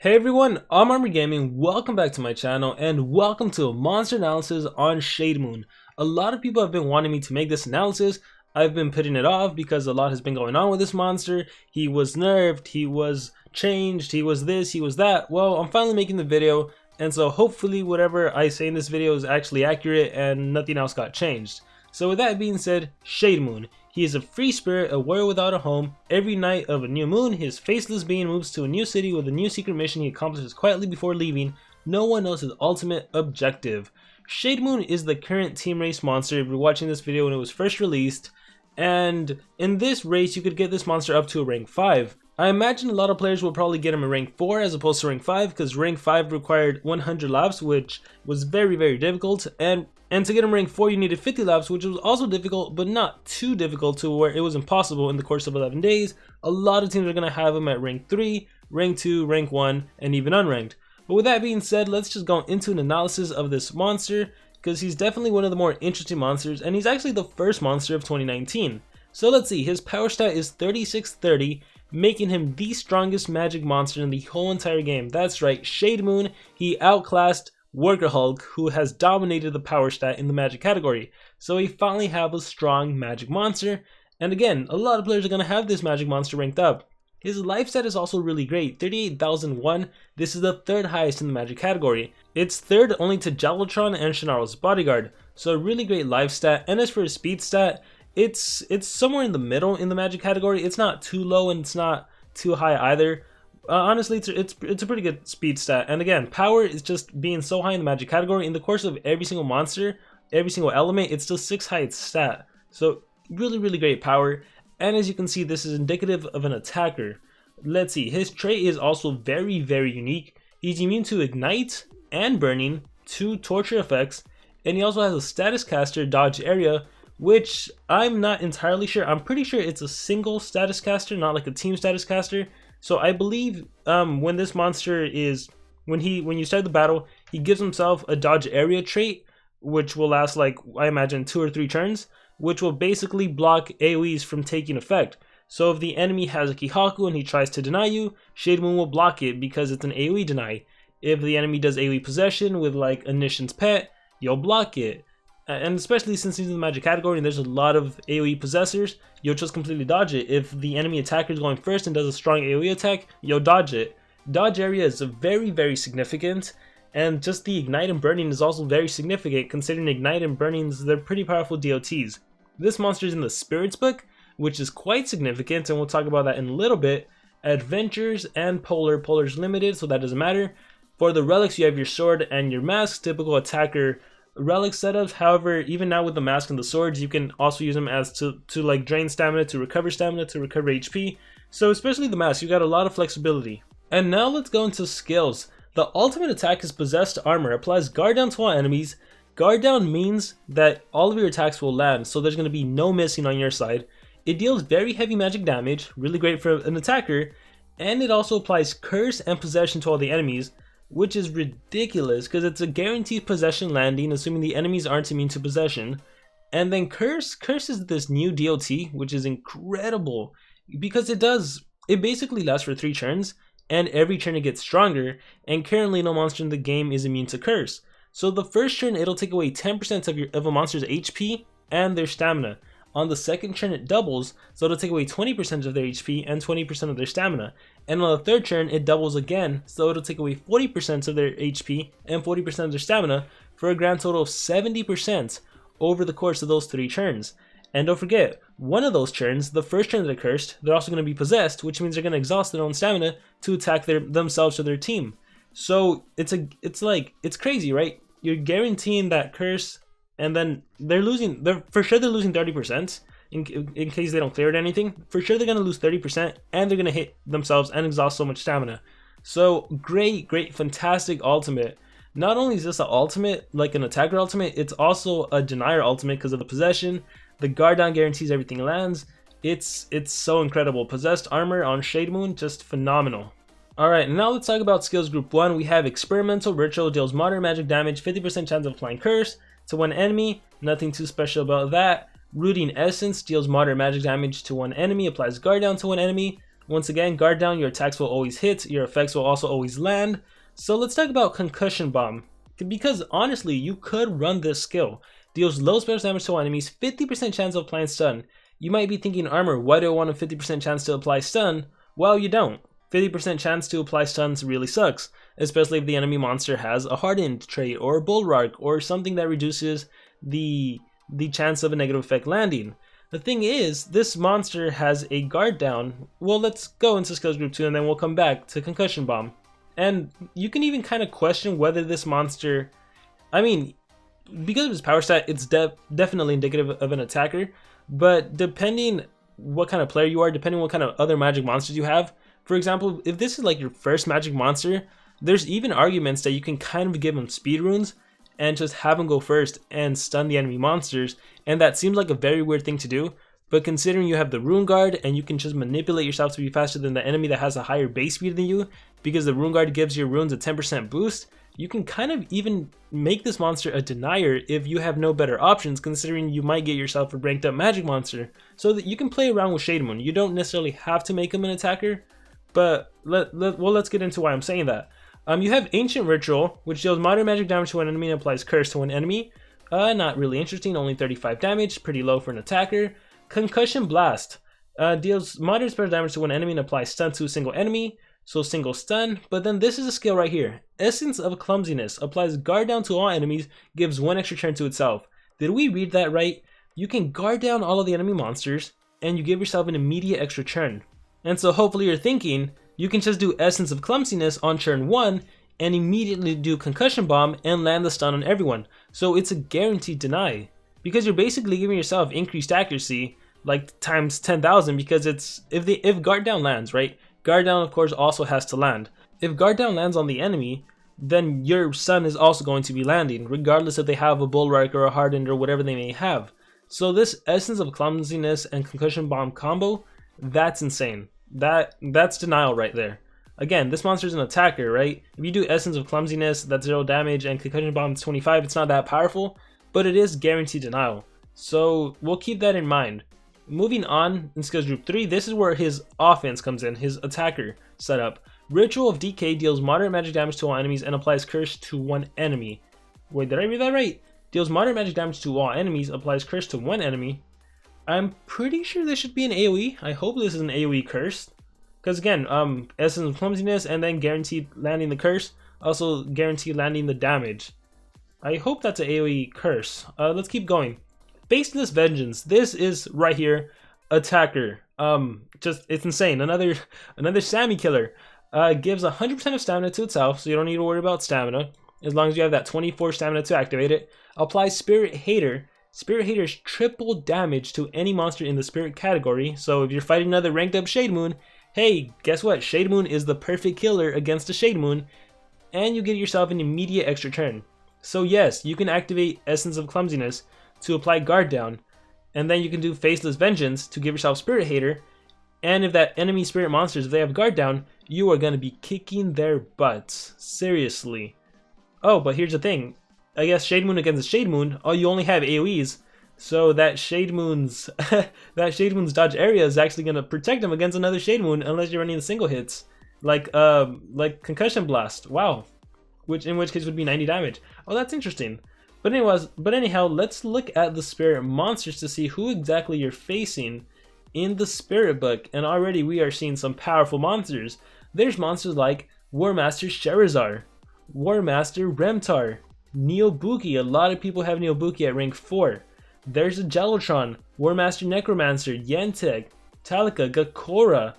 Hey everyone, I'm Armor Gaming, welcome back to my channel, and welcome to a monster analysis on SHADEMOON. A lot of people have been wanting me to make this analysis. I've been putting it off because a lot has been going on with this monster. He was nerfed, he was changed, he was this, he was that. Well, I'm finally making the video, and so hopefully whatever I say in this video is actually accurate and nothing else got changed. So with that being said, SHADEMOON. He is a free spirit, a warrior without a home. Every night of a new moon, his faceless being moves to a new city with a new secret mission he accomplishes quietly before leaving. No one knows his ultimate objective. SHADEMOON is the current team race monster if you're watching this video when it was first released. And in this race, you could get this monster up to a rank 5. I imagine a lot of players will probably get him a rank 4 as opposed to rank 5 because rank 5 required 100 laps, which was very difficult. And to get him rank 4 you needed 50 laps, which was also difficult, but not too difficult to where it was impossible in the course of 11 days. A lot of teams are going to have him at rank 3, rank 2, rank 1, and even unranked. But with that being said, let's just go into an analysis of this monster, because he's definitely one of the more interesting monsters, and he's actually the first monster of 2019. So let's see, his power stat is 3630, making him the strongest magic monster in the whole entire game. That's right, SHADEMOON, he outclassed Worker Hulk, who has dominated the power stat in the magic category. So we finally have a strong magic monster, and again, a lot of players are going to have this magic monster ranked up. His life stat is also really great, 38,001. This is the third highest in the magic category. It's third only to Jalotron and Shinaro's bodyguard, so a really great life stat. And as for his speed stat, it's somewhere in the middle in the magic category. It's not too low and it's not too high either. Honestly, it's a pretty good speed stat. And again, power is just being so high in the magic category. In the course of every single monster, every single element, it's still 6th highest stat. So really great power. And as you can see, this is indicative of an attacker. Let's see, his trait is also very unique. He's immune to ignite and burning, 2 torture effects, and he also has a status caster dodge area, which I'm not entirely sure. I'm pretty sure it's a single status caster, not like a team status caster. So I believe when this monster is, when you start the battle, he gives himself a dodge area trait, which will last like, I imagine, 2 or 3 turns, which will basically block AoEs from taking effect. So if the enemy has a Kihaku and he tries to deny you, SHADEMOON will block it because it's an AoE deny. If the enemy does AoE possession with like Omniscient's Pet, you'll block it. And especially since he's in the magic category and there's a lot of AoE possessors, you'll just completely dodge it. If the enemy attacker is going first and does a strong AoE attack, you'll dodge it. Dodge area is very significant, and just the ignite and burning is also very significant considering ignite and burnings, they're pretty powerful DOTs. This monster is in the Spirits book, which is quite significant, and we'll talk about that in a little bit. Adventures and Polar's limited, so that doesn't matter. For the relics, you have your sword and your mask, typical attacker relic setups. However, even now with the mask and the swords, you can also use them as to like drain stamina, to recover HP. So especially the mask, you got a lot of flexibility. And now let's go into skills. The ultimate attack is Possessed Armor, applies guard down to all enemies. Guard down means that all of your attacks will land, so there's going to be no missing on your side. It deals very heavy magic damage, really great for an attacker, and it also applies curse and possession to all the enemies, which is ridiculous because it's a guaranteed possession landing assuming the enemies aren't immune to possession. And then curse is this new DOT, which is incredible because it basically lasts for 3 turns, and every turn it gets stronger, and currently no monster in the game is immune to curse. So the first turn it'll take away 10% of a monster's HP and their stamina. On the second turn it doubles, so it'll take away 20% of their HP and 20% of their stamina. And on the third turn it doubles again, so it'll take away 40% of their HP and 40% of their stamina, for a grand total of 70% over the course of those 3 turns. And don't forget, one of those turns, the first turn they're cursed, they're also going to be possessed, which means they're going to exhaust their own stamina to attack themselves or their team. So it's crazy, right? You're guaranteeing that curse, and then they're losing 30% in case they don't clear it anything. For sure they're going to lose 30%, and they're going to hit themselves and exhaust so much stamina. So great, fantastic ultimate. Not only is this an ultimate, like an attacker ultimate, it's also a denier ultimate because of the possession. The guard down guarantees everything lands. It's so incredible. Possessed Armor on SHADEMOON, just phenomenal. Alright, now let's talk about skills group 1. We have Experimental Ritual, deals moderate magic damage, 50% chance of applying curse to one enemy, nothing too special about that. Rooting Essence, deals moderate magic damage to one enemy, applies guard down to one enemy. Once again, guard down, your attacks will always hit, your effects will also always land. So let's talk about Concussion Bomb, because honestly, you could run this skill. Deals low special damage to all enemies, 50% chance of applying stun. You might be thinking, Armor, why do I want a 50% chance to apply stun? Well, you don't. 50% chance to apply stuns really sucks, especially if the enemy monster has a hardened trait or a bulwark or something that reduces the chance of a negative effect landing. The thing is, this monster has a guard down. Well, let's go into skills group 2 and then we'll come back to Concussion Bomb. And you can even kind of question whether this monster, I mean, because of his power stat, it's definitely indicative of an attacker, but depending what kind of player you are, depending what kind of other magic monsters you have, for example, if this is like your first magic monster, there's even arguments that you can kind of give him speed runes and just have him go first and stun the enemy monsters, and that seems like a very weird thing to do, but considering you have the rune guard and you can just manipulate yourself to be faster than the enemy that has a higher base speed than you, because the rune guard gives your runes a 10% boost, you can kind of even make this monster a denier if you have no better options, considering you might get yourself a ranked up magic monster, so that you can play around with SHADEMOON. You don't necessarily have to make him an attacker, but let's get into why I'm saying that. You have Ancient Ritual, which deals moderate magic damage to an enemy and applies curse to an enemy. Not really interesting, only 35 damage, pretty low for an attacker. Concussion Blast deals moderate special damage to an enemy and applies stun to a single enemy, so single stun. But then this is a skill right here. Essence of Clumsiness applies guard down to all enemies, gives 1 extra turn to itself. Did we read that right? You can guard down all of the enemy monsters, and you give yourself an immediate extra turn. And so hopefully you're thinking, you can just do Essence of Clumsiness on turn 1 and immediately do Concussion Bomb and land the stun on everyone. So it's a guaranteed deny, because you're basically giving yourself increased accuracy, like times 10,000, because it's if guard down lands, right? Guard down of course also has to land. If guard down lands on the enemy, then your stun is also going to be landing, regardless if they have a bulwark or a hardened or whatever they may have. So this Essence of Clumsiness and Concussion Bomb combo, that's insane. That's denial right there. Again, this monster is an attacker, right? If you do Essence of Clumsiness, that's 0 damage, and Concussion Bomb is 25, it's not that powerful, but it is guaranteed denial. So we'll keep that in mind. Moving on in skills group 3, this is where his offense comes in, his attacker setup. Ritual of Decay deals moderate magic damage to all enemies and applies curse to 1 enemy. Wait, did I read that right? Deals moderate magic damage to all enemies, applies curse to 1 enemy. I'm pretty sure this should be an AoE. I hope this is an AoE curse. Because again, Essence of Clumsiness and then guaranteed landing the curse. Also guaranteed landing the damage. I hope that's an AoE curse. Let's keep going. Faceless Vengeance. This is right here. Attacker. It's insane. Another Sammy killer. Gives 100% of stamina to itself, so you don't need to worry about stamina. As long as you have that 24 stamina to activate it. Applies Spirit Hater. Spirit Hater is triple damage to any monster in the Spirit category, so if you're fighting another ranked up SHADEMOON, hey, guess what? SHADEMOON is the perfect killer against a SHADEMOON, and you get yourself an immediate extra turn. So yes, you can activate Essence of Clumsiness to apply guard down, and then you can do Faceless Vengeance to give yourself Spirit Hater, and if that enemy spirit monsters, if they have guard down, you are going to be kicking their butts. Seriously. Oh, but here's the thing. I guess SHADEMOON against a SHADEMOON, oh, you only have AoEs, so that SHADEMOON's dodge area is actually gonna protect him against another SHADEMOON unless you're running the single hits, like Concussion Blast. Wow, in which case would be 90 damage. Oh, that's interesting. But anyhow, let's look at the spirit monsters to see who exactly you're facing in the spirit book, and already we are seeing some powerful monsters. There's monsters like War Master Sherazar, War Master Remtar, Neobuki. A lot of people have Neobuki at rank 4. There's a Gelotron, War Master Necromancer, Yentek, Talika, Gakora.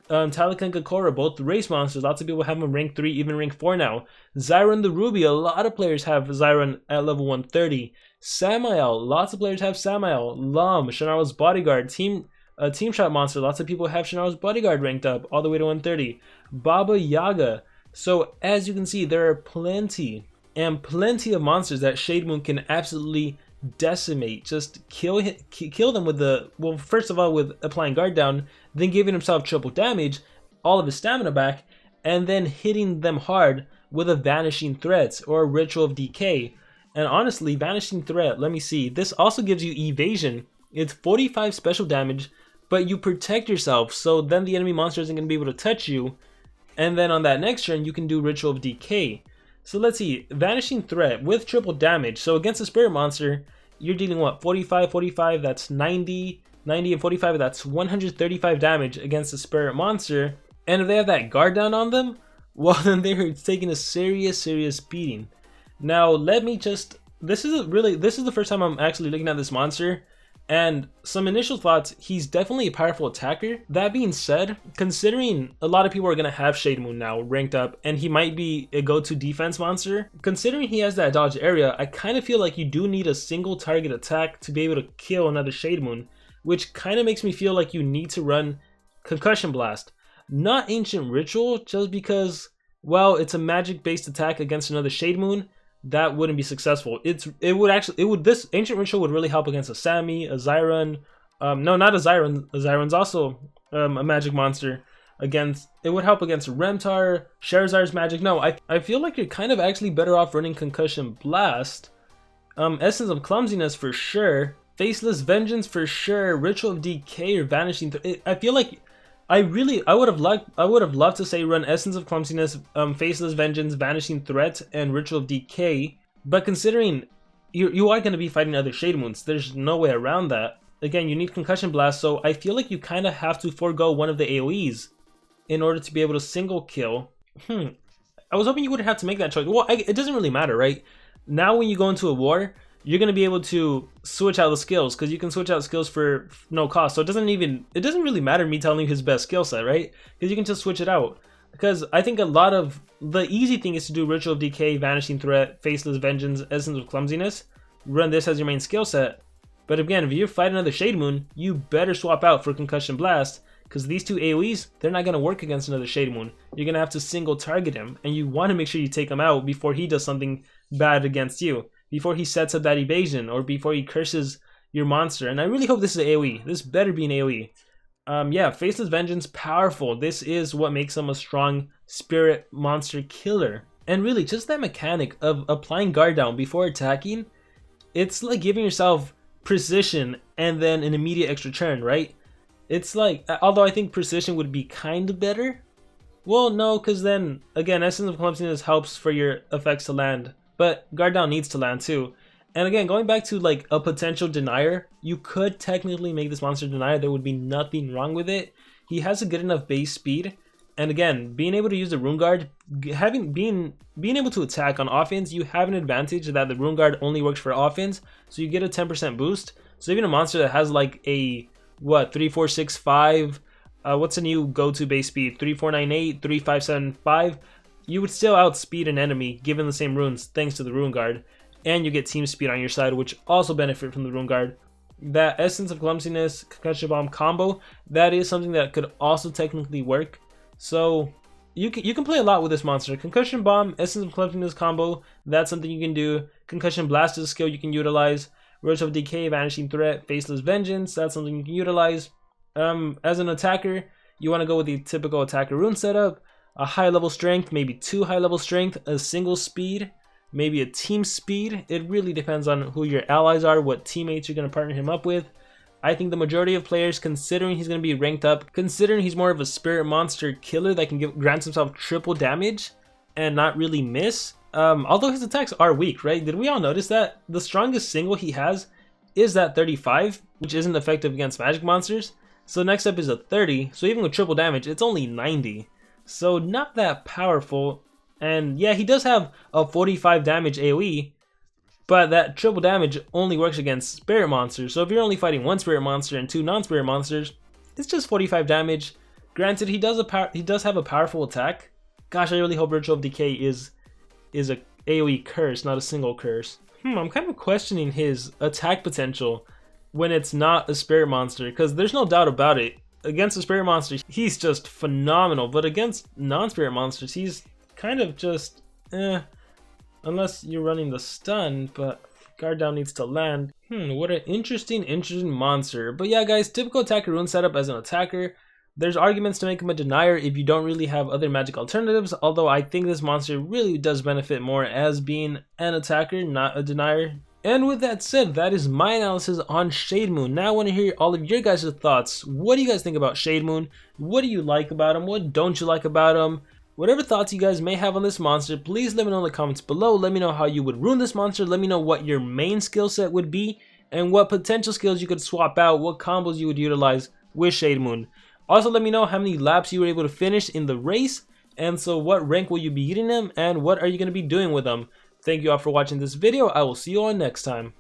Talika and Gakora, both race monsters. Lots of people have them rank 3, even rank 4 now. Zyron the Ruby. A lot of players have Zyron at level 130. Samael. Lots of players have Samael. Lum, Shannara's Bodyguard. Team Shot monster. Lots of people have Shannara's Bodyguard ranked up all the way to 130. Baba Yaga. So as you can see, there are plenty of monsters that SHADEMOON can absolutely decimate. Just kill them with first of all with applying guard down, then giving himself triple damage, all of his stamina back, and then hitting them hard with a Vanishing Threat or a Ritual of Decay. And honestly, Vanishing Threat, let me see, this also gives you evasion. It's 45 special damage, but you protect yourself, so then the enemy monster isn't going to be able to touch you. And then on that next turn, you can do Ritual of Decay. So let's see, Vanishing Threat with triple damage. So against a spirit monster, you're dealing what, 45, 45, that's 90, 90 and 45, that's 135 damage against a spirit monster. And if they have that guard down on them, well then they're taking a serious beating. Now let me just, this is the first time I'm actually looking at this monster. And some initial thoughts, he's definitely a powerful attacker. That being said, considering a lot of people are going to have SHADEMOON now ranked up, and he might be a go-to defense monster, considering he has that dodge area, I kind of feel like you do need a single target attack to be able to kill another SHADEMOON, which kind of makes me feel like you need to run Concussion Blast. Not Ancient Ritual, just because, well, it's a magic-based attack against another SHADEMOON. That wouldn't be successful. This Ancient Ritual would really help against a Sammy, a Zyron. No, not a Zyron. A Zyron's also a magic monster. It would help against Remtar, Charizard's magic. No, I feel like you're kind of actually better off running Concussion Blast. Essence of Clumsiness for sure. Faceless Vengeance for sure. Ritual of Decay or Vanishing. I feel like I would have loved to say run Essence of Clumsiness, Faceless Vengeance, Vanishing Threat, and Ritual of Decay. But considering you are going to be fighting other SHADEMOONs, there's no way around that. Again, you need Concussion Blast, so I feel like you kind of have to forego one of the AoEs in order to be able to single kill. I was hoping you wouldn't have to make that choice. Well, it doesn't really matter, right? Now when you go into a war, you're going to be able to switch out the skills, because you can switch out skills for no cost. So it doesn't really matter me telling you his best skill set, right? Because you can just switch it out. Because I think a lot of the easy thing is to do Ritual of Decay, Vanishing Threat, Faceless Vengeance, Essence of Clumsiness. Run this as your main skill set. But again, if you're fighting another SHADEMOON, you better swap out for Concussion Blast, because these two AoEs, they're not going to work against another SHADEMOON. You're going to have to single target him, and you want to make sure you take him out before he does something bad against you. Before he sets up that evasion, or before he curses your monster. And I really hope this is an AoE. This better be an AoE. Yeah, Faceless Vengeance, powerful. This is what makes him a strong spirit monster killer. And really, just that mechanic of applying guard down before attacking, it's like giving yourself precision and then an immediate extra turn, right? It's like, although I think precision would be kind of better. Well, no, because then, again, Essence of Clumsiness helps for your effects to land. But guard down needs to land too. And again, going back to like a potential denier, you could technically make this monster denier. There would be nothing wrong with it. He has a good enough base speed. And again, being able to use the Rune Guard, being able to attack on offense, you have an advantage that the Rune Guard only works for offense. So you get a 10% boost. So even a monster that has like a, what, 3465, what's a new go-to base speed? 3498, 3575. You would still outspeed an enemy given the same runes thanks to the Rune Guard, and you get team speed on your side, which also benefit from the Rune Guard. That Essence of Clumsiness, Concussion Bomb combo, that is something that could also technically work. So you can play a lot with this monster. Concussion Bomb, Essence of Clumsiness combo, that's something you can do. Concussion Blast is a skill you can utilize. Ritual of Decay, Vanishing Threat, Faceless Vengeance, that's something you can utilize. As an attacker, you want to go with the typical attacker rune setup. A high level strength, maybe 2 high level strength, a single speed, maybe a team speed. It really depends on who your allies are, what teammates you're going to partner him up with. I think the majority of players, considering he's going to be ranked up, considering he's more of a spirit monster killer that can grant himself triple damage and not really miss. Although his attacks are weak, right? Did we all notice that? The strongest single he has is that 35, which isn't effective against magic monsters. So next up is a 30, so even with triple damage, it's only 90. So not that powerful, and yeah, he does have a 45 damage AoE, but that triple damage only works against spirit monsters. So if you're only fighting one spirit monster and 2 non-spirit monsters, it's just 45 damage. Granted, he does have a powerful attack. Gosh, I really hope Ritual of Decay is a AoE curse, not a single curse. I'm kind of questioning his attack potential when it's not a spirit monster, because there's no doubt about it. Against a spirit monster, he's just phenomenal, but against non-spirit monsters, he's kind of just unless you're running the stun, but guard down needs to land. What an interesting monster. But yeah, guys, typical attacker rune setup as an attacker. There's arguments to make him a denier if you don't really have other magic alternatives, although I think this monster really does benefit more as being an attacker, not a denier. And with that said, that is my analysis on SHADEMOON. Now I want to hear all of your guys' thoughts. What do you guys think about SHADEMOON? What do you like about him? What don't you like about him? Whatever thoughts you guys may have on this monster, please let me know in the comments below. Let me know how you would ruin this monster. Let me know what your main skill set would be and what potential skills you could swap out, what combos you would utilize with SHADEMOON. Also, let me know how many laps you were able to finish in the race, and so what rank will you be getting him, and what are you going to be doing with them. Thank you all for watching this video. I will see you all next time.